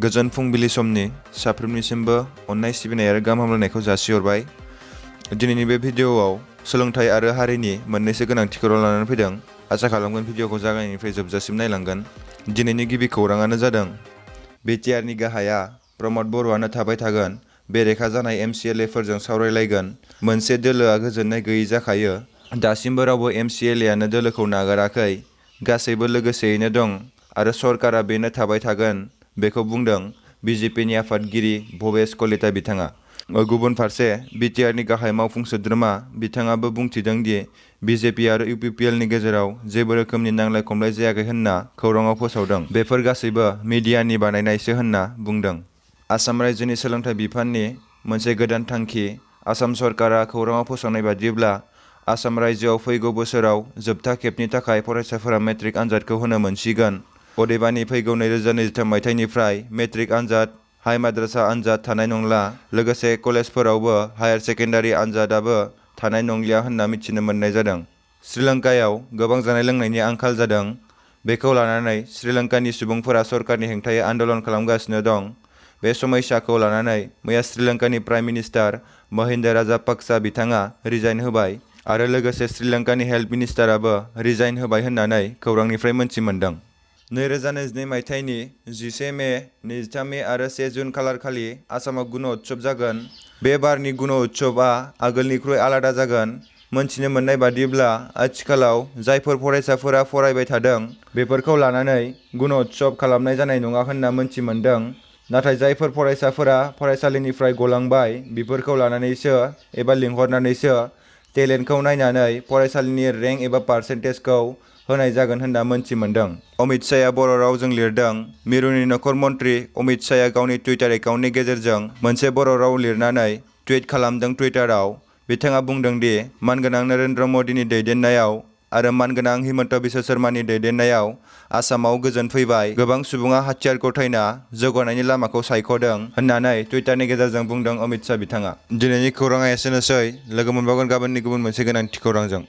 गोजोन फुंबिलि समनि साफ्रोमनिसिमबो अननाय सिबिनाय आरो गाहाम हामलायनायखौ जासिहरबाय। दिनैनि बे भिडिअआव सोलोंथाइ आरो हारिनि मोननैसो गोनांथिखौ लानानै फैदों। आसा खालामगोन भिडिअखौ जागायनायनिफ्राय जोबजासिम नायलांगोन। दिनैनि गिबि खौराङानो जादों BTR नि गाहाया प्रमद बर'आनो थाबाय थागोन। बेरेखा जानाय MCLA फोरजों सावरायलायगोन। मोनसे दोलोआ गोजोननाय गैयै जाखायो। दासिमबो रावबो MCLA-आनो दोलोखौ नागाराखै। गासैबो लोगोसेयैनो दं आरो सरकारा बेनो थाबाय थागोन बेखौ बुंदों BJP नि आफादगिरि भवेश कलिता बिथाङा। गुबुन फारसे BTR नि गाहाय मावफुं सोद्रोमा बिथाङाबो बुंथिदों दि BJP आरो UPPL नि गेजेराव जेबो रोखोमनि नांलाय खमलाय जायाखै होनना खौराङाव फोसावदों। बेफोर गासैबो मिडियानि बानायनायसो होनना बुंदों। आसाम रायजोनि सोलोंथाइ बिफाननि मोनसे गोदान थांखि। आसाम सरकारा खौराङाव फोसावनाय बादिब्ला आसाम रायजोआव फैगौ बोसोराव जोबथा खेबनि थाखाय फरायसाफोरा मेट्रिक आनजादखौ होनो मोनसिगोन। अदेबानि फैगौ 2023 मायथाइनिफ्राय मेट्रिक आनजाद, हाइ माद्रासा आनजाद थानाय नंला। लोगोसे कलेजफोरावबो हायार सेकेन्डारि आनजादाबो थानाय नंलिया होनना मिथिनो मोननाय जादों। श्रीलंकायाव गोबां जानाय लोंनायनि आंखाल जादों। बेखौ लानानै श्रीलंकानि सुबुंफोरा सरकारनि हेंथायै आन्दोलन खालामगासिनो दं। बे समस्याखौ लानानै मैया श्रीलंकानि प्राइम मिनिस्टार महिन्दा राजापाक्सा बिथाङा रिजाइन होबाय आरो लोगोसे श्रीलंकानि हेल्थ मिनिस्टाराबो रिजाइन होबाय होननानै खौरांनिफ्राय मोनथि मोनदों। 2022 मायथाइनि 11 मे, 23 मे आरो 1 जुन खालारखालि आसामाव गुण उत्सव जागोन। बे बारनि गुण उत्सवआ आगोलनिख्रुइ आलादा जागोन। मोनथिनो मोननाय बादिब्ला आथिखालाव जायफोर फरायसाफोरा फरायबाय थादों बेफोरखौ लानानै गुण उत्सव खालामनाय जानाय नङा होनना मोनथि मोनदों। नाथाय जायफोर फरायसाफोरा फरायसालिनिफ्राय गलांबाय बिफोरखौ लानानैसो एबा लिंहरनानैसो टेलेन्टखौ नायनानै फरायसालिनि रेंक एबा पार्सेन्टेजखौ होनाय जागोन होनना मोनथि मोनदों। अमित शाहआ बर' रावजों लिरदों। मिरुनि नखर मन्त्रि अमित शाहआ गावनि टुइटार एकाउन्टनि गेजेरजों मोनसे बर' राव लिरनानै टुइट खालामदों। टुइटाराव बिथाङा बुंदों दि मानगोनां नरेन्द्र मदिनि दैदेननायाव आरो मानगोनां हिमन्त बिश्व शर्मानि दैदेननायाव आसामाव गोजोन फैबाय। गोबां सुबुङा हाथियार गथायना जौगानायनि लामाखौ सायख'दों होननानै टुइटारनि गेजेरजों बुंदों अमित शाह बिथाङा। दिनैनि खौराङा एसेनोसै। लोगो मोनबावगोन गाबोननि गुबुन मोनसे गोनांथि खौरांजों।